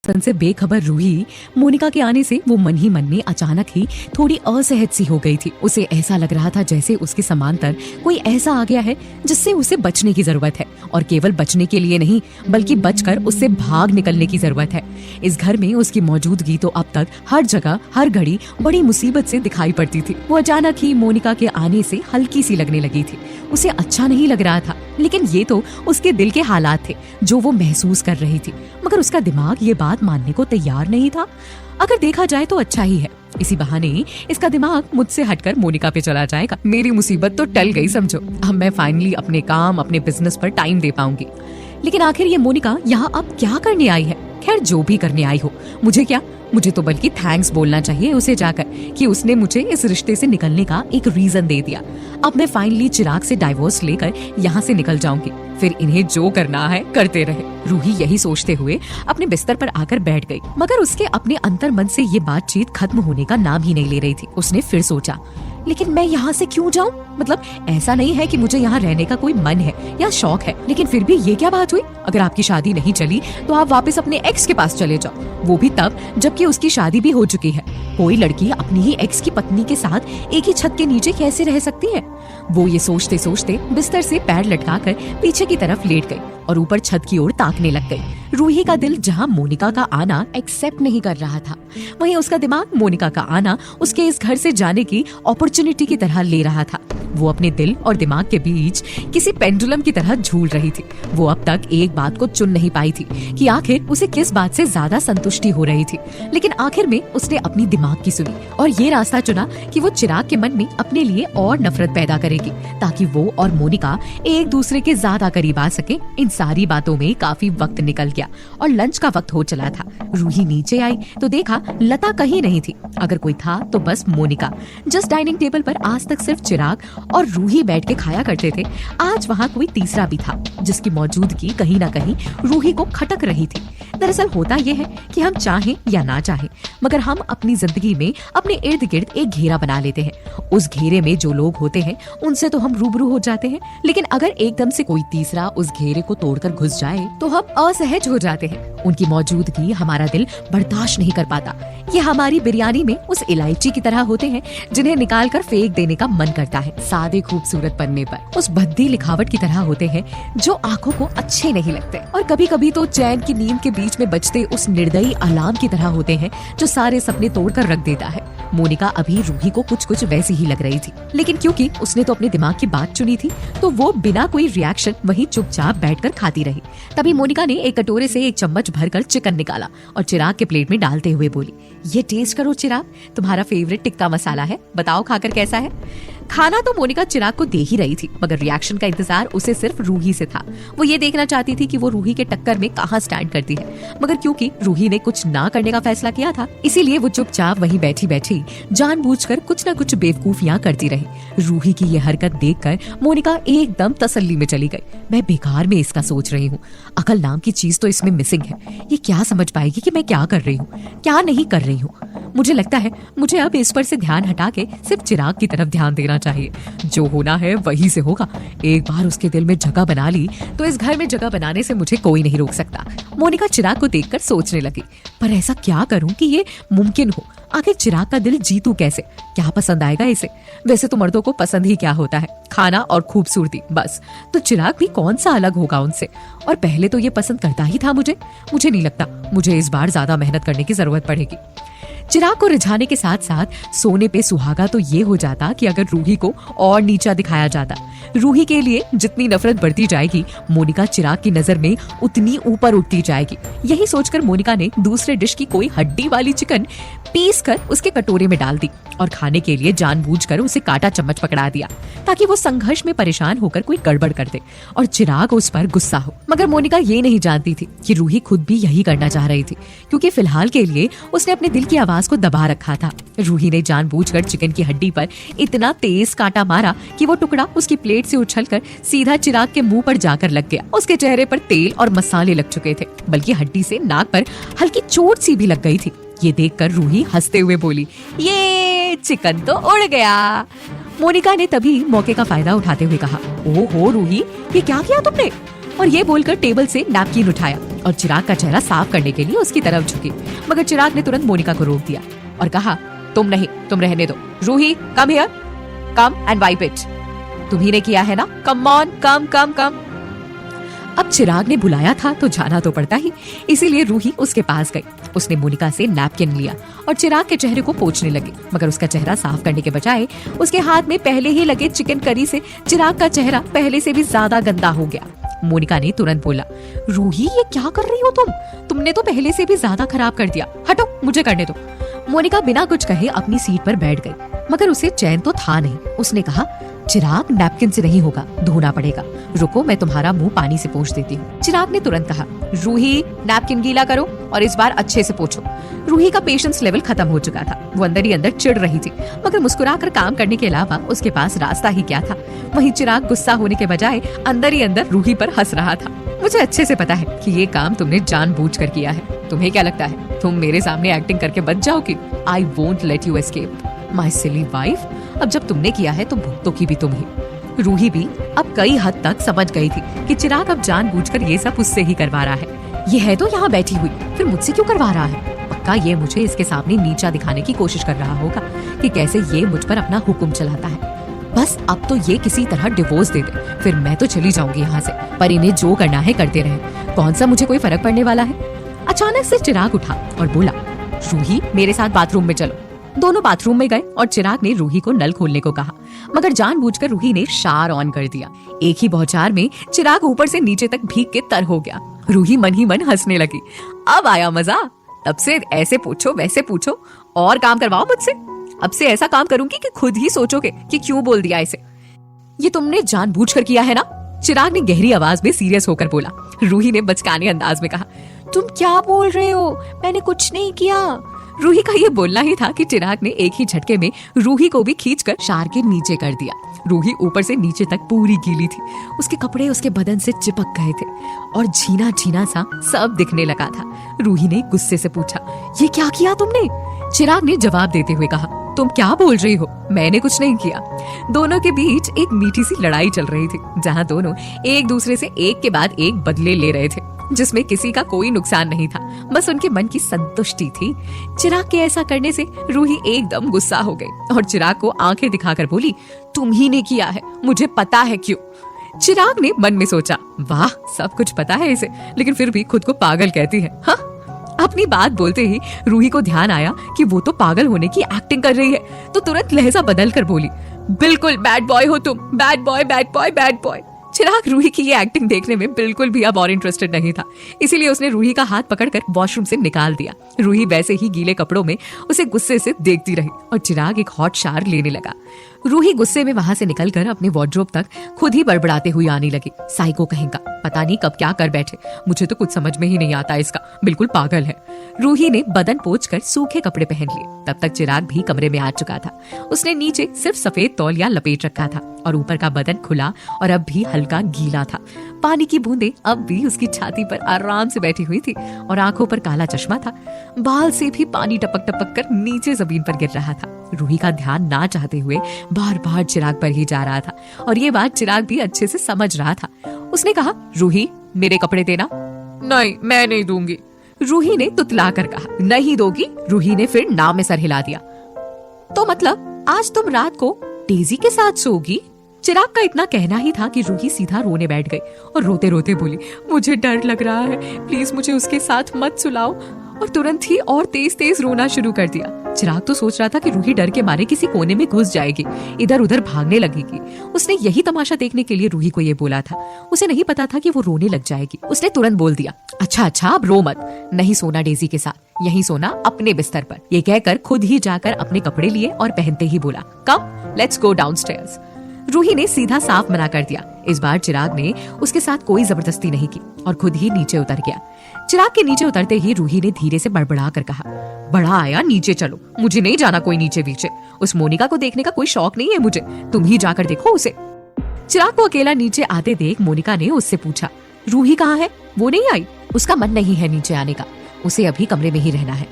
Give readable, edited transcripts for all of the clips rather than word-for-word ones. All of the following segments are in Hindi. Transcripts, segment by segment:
से बेखबर रूही मोनिका के आने से वो मन ही मन में अचानक ही थोड़ी असहज सी हो गई थी। उसे ऐसा लग रहा था जैसे उसके समांतर कोई ऐसा आ गया है जिससे उसे बचने की जरूरत है, और केवल बचने के लिए नहीं बल्कि बचकर उससे भाग निकलने की जरूरत है। इस घर में उसकी मौजूदगी तो अब तक हर जगह हर घड़ी बड़ी मुसीबत से दिखाई पड़ती थी। वो अचानक ही मोनिका के आने से हल्की सी लगने लगी थी। उसे अच्छा नहीं लग रहा था, लेकिन ये तो उसके दिल के हालात थे जो वो महसूस कर रही थी, मगर उसका दिमाग ये बात मानने को तैयार नहीं था। अगर देखा जाए तो अच्छा ही है, इसी बहाने इसका दिमाग मुझसे हटकर मोनिका पे चला जाएगा। मेरी मुसीबत तो टल गई समझो। अब मैं फाइनली अपने काम अपने बिजनेस पर टाइम दे पाऊंगी। लेकिन आखिर ये मोनिका यहाँ अब क्या करने आई है? खैर जो भी करने आई हो, मुझे क्या, मुझे तो बल्कि थैंक्स बोलना चाहिए उसे जाकर कि उसने मुझे इस रिश्ते से निकलने का एक रीजन दे दिया। अब मैं फाइनली चिराग से डाइवोर्स लेकर यहाँ से निकल जाऊंगी, फिर इन्हें जो करना है करते रहे। रूही यही सोचते हुए अपने बिस्तर पर आकर बैठ गई, मगर उसके अपने अंतर मन से ये बातचीत खत्म होने का नाम ही नहीं ले रही थी। उसने फिर सोचा, लेकिन मैं यहाँ से क्यों जाऊँ? मतलब ऐसा नहीं है कि मुझे यहाँ रहने का कोई मन है या शौक है, लेकिन फिर भी ये क्या बात हुई? अगर आपकी शादी नहीं चली तो आप वापस अपने एक्स के पास चले जाओ, वो भी तब जबकि उसकी शादी भी हो चुकी है। कोई लड़की अपनी ही एक्स की पत्नी के साथ एक ही छत के नीचे कैसे रह सकती है? वो ये सोचते सोचते बिस्तर से पैर लटकाकर पीछे की तरफ लेट गई और ऊपर छत की ओर ताकने लग गई। रूही का दिल जहाँ मोनिका का आना एक्सेप्ट नहीं कर रहा था, वहीं उसका दिमाग मोनिका का आना उसके इस घर से जाने की अपॉर्चुनिटी की तरह ले रहा था। वो अपने दिल और दिमाग के बीच किसी पेंडुलम की तरह झूल रही थी। वो अब तक एक बात को चुन नहीं पाई थी कि आखिर उसे किस बात से ज्यादा संतुष्टि हो रही थी, लेकिन आखिर में उसने अपनी दिमाग की सुनी और ये रास्ता चुना कि वो चिराग के मन में अपने लिए और नफरत पैदा करेगी ताकि वो और मोनिका एक दूसरे के ज्यादा करीब आ सके। इन सारी बातों में काफी वक्त निकल गया और लंच का वक्त हो चला था। रूही नीचे आई तो देखा लता कहीं नहीं थी, अगर कोई था तो बस मोनिका। जस्ट डाइनिंग टेबल पर आज तक सिर्फ चिराग और रूही बैठ के खाया करते थे, आज वहाँ कोई तीसरा भी था जिसकी मौजूदगी कहीं ना कहीं रूही को खटक रही थी। दरअसल होता यह है कि हम चाहें या ना चाहें, मगर हम अपनी जिंदगी में अपने इर्द गिर्द एक घेरा बना लेते हैं। उस घेरे में जो लोग होते हैं उनसे तो हम रूबरू हो जाते हैं, लेकिन अगर एकदम से कोई तीसरा उस घेरे को तोड़कर घुस जाए तो हम असहज हो जाते हैं। उनकी मौजूदगी हमारा दिल बर्दाश्त नहीं कर पाता। ये हमारी बिरयानी में उस इलायची की तरह होते हैं जिन्हें निकाल कर फेंक देने का मन करता है सादे खूबसूरत बनने पर। उस भद्दी लिखावट की तरह होते हैं जो आंखों को अच्छे नहीं लगते, और कभी कभी तो चैन की नींद के बीच में बजते उस निर्दयी अलार्म की तरह होते हैं जो सारे सपने तोड़कर रख देता है। मोनिका अभी रूही को कुछ कुछ वैसी ही लग रही थी, लेकिन क्योंकि उसने तो अपने दिमाग की बात चुनी थी तो वो बिना कोई रिएक्शन वहीं चुपचाप बैठकर खाती रही। तभी मोनिका ने एक कटोरे से एक चम्मच भरकर चिकन निकाला और चिराग के प्लेट में डालते हुए बोली, ये टेस्ट करो चिराग, तुम्हारा फेवरेट टिक्का मसाला है, बताओ खाकर कैसा है। खाना तो मोनिका चिराग को दे ही रही थी, मगर रिएक्शन का इंतजार उसे सिर्फ रूही से था। वो ये देखना चाहती थी कि वो रूही के टक्कर में कहाँ स्टैंड करती है, मगर क्योंकि रूही ने कुछ ना करने का फैसला किया था इसीलिए वो चुपचाप वहीं बैठी बैठी जानबूझकर कुछ न कुछ बेवकूफियां करती रही। रूही की ये हरकत देखकर मोनिका एकदम तसल्ली में चली गई। मैं बेकार में इसका सोच रही हूँ, अकल नाम की चीज तो इसमें मिसिंग है। ये क्या समझ पाएगी कि मैं क्या कर रही हूँ क्या नहीं कर रही हूँ। मुझे लगता है मुझे अब इस पर से ध्यान हटा के सिर्फ चिराग की तरफ ध्यान देना चाहिए। जो होना है वही से होगा। एक बार उसके दिल में जगह बना ली तो इस घर में जगह बनाने से मुझे कोई नहीं रोक सकता। मोनिका चिराग को देखकर सोचने लगी, पर ऐसा क्या करूं कि ये मुमकिन हो? आखिर चिराग का दिल जीतू कैसे? क्या पसंद आएगा इसे? वैसे तो मर्दों को पसंद ही क्या होता है, खाना और खूबसूरती बस। तो चिराग भी कौन सा अलग होगा उनसे? और पहले तो ये पसंद करता ही था मुझे नहीं लगता मुझे इस बार ज्यादा मेहनत करने की जरूरत पड़ेगी। चिराग को रिझाने के साथ साथ सोने पे सुहागा तो ये हो जाता कि अगर रूही को और नीचा दिखाया जाता। रूही के लिए जितनी नफरत बढ़ती जाएगी, मोनिका चिराग की नजर में उतनी ऊपर उठती जाएगी। यही सोचकर मोनिका ने दूसरे डिश की कोई हड्डी वाली चिकन पीस कर उसके कटोरे में डाल दी और खाने के लिए जानबूझकर उसे काटा चम्मच पकड़ा दिया ताकि वो संघर्ष में परेशान होकर कोई गड़बड़ कर दे और चिराग उस पर गुस्सा हो। मगर मोनिका ये नहीं जानती थी कि रूही खुद भी यही करना चाह रही थी, क्योंकि फिलहाल के लिए उसने अपने दिल की आवाज को दबा रखा था। रूही ने जानबूझकर चिकन की हड्डी पर इतना तेज कांटा मारा कि वो टुकड़ा उसकी प्लेट से उछलकर सीधा चिराग के मुंह पर जाकर लग गया। उसके चेहरे पर तेल और मसाले लग चुके थे, बल्कि हड्डी से नाक पर हल्की चोट सी भी लग गई थी। ये देखकर रूही हंसते हुए बोली, ये चिकन तो उड़ गया। मोनिका ने तभी मौके का फायदा उठाते हुए कहा, ओहो रूही, ये क्या किया तुमने? और ये बोलकर टेबल से नैपकिन उठाया और चिराग का चेहरा साफ करने के लिए उसकी तरफ झुकी। मगर चिराग ने तुरंत मोनिका को रोक दिया और कहा, तुम नहीं, तुम रहने दो। Ruhi, come here, come and wipe it. तुम्ही ने किया है ना, कम ऑन, कम कम कम। अब चिराग ने बुलाया था तो जाना तो पड़ता ही, इसीलिए रूही उसके पास गई। उसने मोनिका से नैपकिन लिया और चिराग के चेहरे को पोंछने लगी, मगर उसका चेहरा साफ करने के बजाय उसके हाथ में पहले ही लगे चिकन करी से चिराग का चेहरा पहले से भी ज्यादा गंदा हो गया। मोनिका ने तुरंत बोला, रूही ये क्या कर रही हो तुमने तो पहले से भी ज्यादा खराब कर दिया, हटो, मुझे करने दो। मोनिका बिना कुछ कहे अपनी सीट पर बैठ गई, मगर उसे चैन तो था नहीं। उसने कहा, चिराग नैपकिन से नहीं होगा, धोना पड़ेगा, रुको मैं तुम्हारा मुंह पानी से पोंछ देती हूँ। चिराग ने तुरंत कहा, रूही नैपकिन गीला करो और इस बार अच्छे से पोंछो। रूही का पेशेंस लेवल खत्म हो चुका था, वो अंदर ही अंदर चिढ़ रही थी, मगर मुस्कुराकर काम करने के अलावा उसके पास रास्ता ही क्या था। वहीं चिराग गुस्सा होने के बजाय अंदर ही अंदर रूही पर हंस रहा था। मुझे अच्छे से पता है कि ये काम तुमने जानबूझकर किया है। तुम्हें क्या लगता है तुम मेरे सामने एक्टिंग करके बच जाओगी? I won't let you escape my silly wife. अब जब तुमने किया है तो भुगतोगी भी तुम ही। रूही भी अब कई हद तक समझ गई थी कि चिराग अब जानबूझकर ये सब उससे ही करवा रहा है। ये है तो यहाँ बैठी हुई, फिर मुझसे क्यों करवा रहा है? पक्का ये मुझे इसके सामने नीचा दिखाने की कोशिश कर रहा होगा कि कैसे ये मुझ पर अपना हुक्म चलाता है। बस अब तो ये किसी तरह डिवोर्स दे दे, फिर मैं तो चली जाऊंगी यहाँ से, पर इन्हें जो करना है करते रहे, कौन सा मुझे कोई फर्क पड़ने वाला है। अचानक से चिराग उठा और बोला, रूही मेरे साथ बाथरूम में चलो। दोनों बाथरूम में गए और चिराग ने रूही को नल खोलने को कहा, मगर जानबूझकर रूही ने शार ऑन कर दिया। एक ही बौछार में चिराग ऊपर से नीचे तक भीग के तर हो गया। रूही मन ही मन हंसने लगी। अब आया मजा, तब से ऐसे पूछो वैसे पूछो और काम करवाओ मुझसे। अब से ऐसा काम करूंगी कि खुद ही सोचोगे कि क्यों बोल दिया इसे। ये तुमने जानबूझकर किया है ना? चिराग ने गहरी आवाज में सीरियस होकर बोला। रूही ने बचकाने अंदाज में कहा, तुम क्या बोल रहे हो, मैंने कुछ नहीं किया। रूही का ये बोलना ही था कि चिराग ने एक ही झटके में रूही को भी खींचकर शार के नीचे कर दिया। रूही ऊपर से नीचे तक पूरी गीली थी, उसके कपड़े उसके बदन से चिपक गए थे और झीना झीना सा सब दिखने लगा था। रूही ने गुस्से से पूछा, ये क्या किया तुमने? चिराग ने जवाब देते हुए कहा, तुम क्या बोल रही हो, मैंने कुछ नहीं किया। दोनों के बीच एक मीठी सी लड़ाई चल रही थी, जहाँ दोनों एक दूसरे से एक के बाद एक बदले ले रहे थे, जिसमें किसी का कोई नुकसान नहीं था, बस उनके मन की संतुष्टि थी। चिराग के ऐसा करने से रूही एकदम गुस्सा हो गई और चिराग को आंखें दिखाकर बोली, तुम ही ने किया है, मुझे पता है क्यों। चिराग ने मन में सोचा, वाह सब कुछ पता है इसे, लेकिन फिर भी खुद को पागल कहती है। हाँ, अपनी बात बोलते ही रूही को ध्यान आया कि वो तो पागल होने की एक्टिंग कर रही है, तो तुरंत लहजा बदल कर बोली, बिल्कुल बैड बॉय हो तुम, bad boy bad boy bad boy. Chirag Ruhi की ये एक्टिंग देखने में बिल्कुल भी अब और इंटरेस्टेड नहीं था, इसीलिए उसने रूही का हाथ पकड़कर वॉशरूम से निकाल दिया। रूही वैसे ही गीले कपड़ों में उसे गुस्से से देखती रही और चिराग एक हॉट शावर लेने लगा। रूही गुस्से में वहां से निकलकर अपने वार्डरोब तक खुद ही बड़बड़ाते हुए आने लगी। साइको कहेगा, पता नहीं कब क्या कर बैठे, मुझे तो कुछ समझ में ही नहीं आता इसका, बिल्कुल पागल है। रूही ने बदन पोंछकर सूखे कपड़े पहन लिए। तब तक चिराग भी कमरे में आ चुका था। उसने नीचे सिर्फ सफेद तौलिया लपेट रखा था और ऊपर का बदन खुला और अब भी हल्का गीला था। पानी की बूंदें अब भी उसकी छाती पर आराम से बैठी हुई थी और आंखों पर काला चश्मा था। बाल से भी पानी टपक टपक कर नीचे जमीन पर गिर रहा था। रूही का ध्यान ना चाहते हुए बार बार चिराग पर ही जा रहा था और ये बात चिराग भी अच्छे से समझ रहा था। उसने कहा, रूही मेरे कपड़े देना। नहीं, मैं नहीं दूंगी। रूही ने तुतला कर कहा, नहीं दोगी? रूही ने फिर ना में सर हिला दिया। तो मतलब आज तुम रात को डेजी के साथ सोगी? चिराग का इतना कहना ही था कि रूही सीधा रोने बैठ गई और रोते रोते बोली, मुझे डर लग रहा है, प्लीज मुझे उसके साथ मत सुलाओ। और तुरंत ही और तेज तेज रोना शुरू कर दिया। चिराग तो सोच रहा था कि रूही डर के मारे किसी कोने में घुस जाएगी, इधर उधर भागने लगेगी। उसने यही तमाशा देखने के लिए रूही को ये बोला था। उसे नहीं पता था कि वो रोने लग जाएगी। उसने तुरंत बोल दिया, अच्छा अब रो मत, नहीं सोना डेजी के साथ, यही सोना अपने बिस्तर पर। ये कहकर खुद ही जाकर अपने कपड़े लिए और पहनते ही बोला, come let's go downstairs. Ruhi ने सीधा साफ मना कर दिया। इस बार चिराग ने उसके साथ कोई जबरदस्ती नहीं की और खुद ही नीचे उतर गया। चिराग के नीचे उतरते ही रूही ने धीरे से बड़बड़ा कर कहा, बड़ा आया, नीचे चलो, मुझे नहीं जाना कोई नीचे बीचे। उस मोनिका को देखने का कोई शौक नहीं है मुझे, तुम ही जाकर देखो उसे। चिराग को अकेला नीचे आते देख मोनिका ने उससे पूछा, रूही कहाँ है? वो नहीं आई? उसका मन नहीं है नीचे आने का, उसे अभी कमरे में ही रहना है।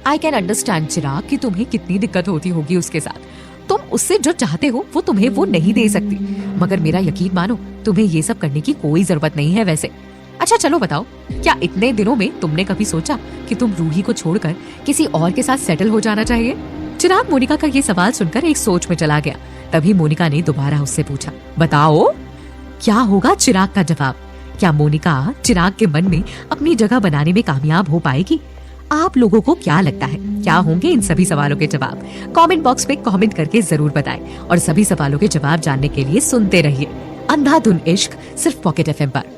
आई कैन अंडरस्टैंड चिराग कि तुम्हें कितनी दिक्कत होती होगी उसके साथ। तुम उससे जो चाहते हो वो तुम्हें वो नहीं दे सकती। मगर मेरा यकीन मानो, तुम्हें ये सब करने की कोई जरूरत नहीं है वैसे। अच्छा चलो बताओ, क्या इतने दिनों में तुमने कभी सोचा कि तुम रूही को छोड़कर किसी और के साथ सेटल हो जाना चाहिए? चिराग मोनिका का ये सवाल सुनकर एक सोच में चला गया। तभी मोनिका ने दोबारा उससे पूछा, बताओ क्या होगा चिराग का जवाब? क्या मोनिका चिराग के मन में अपनी जगह बनाने में कामयाब हो पाएगी? आप लोगों को क्या लगता है, क्या होंगे इन सभी सवालों के जवाब? कमेंट बॉक्स में कमेंट करके जरूर बताएं और सभी सवालों के जवाब जानने के लिए सुनते रहिए अंधाधुन इश्क, सिर्फ पॉकेट एफएम पर।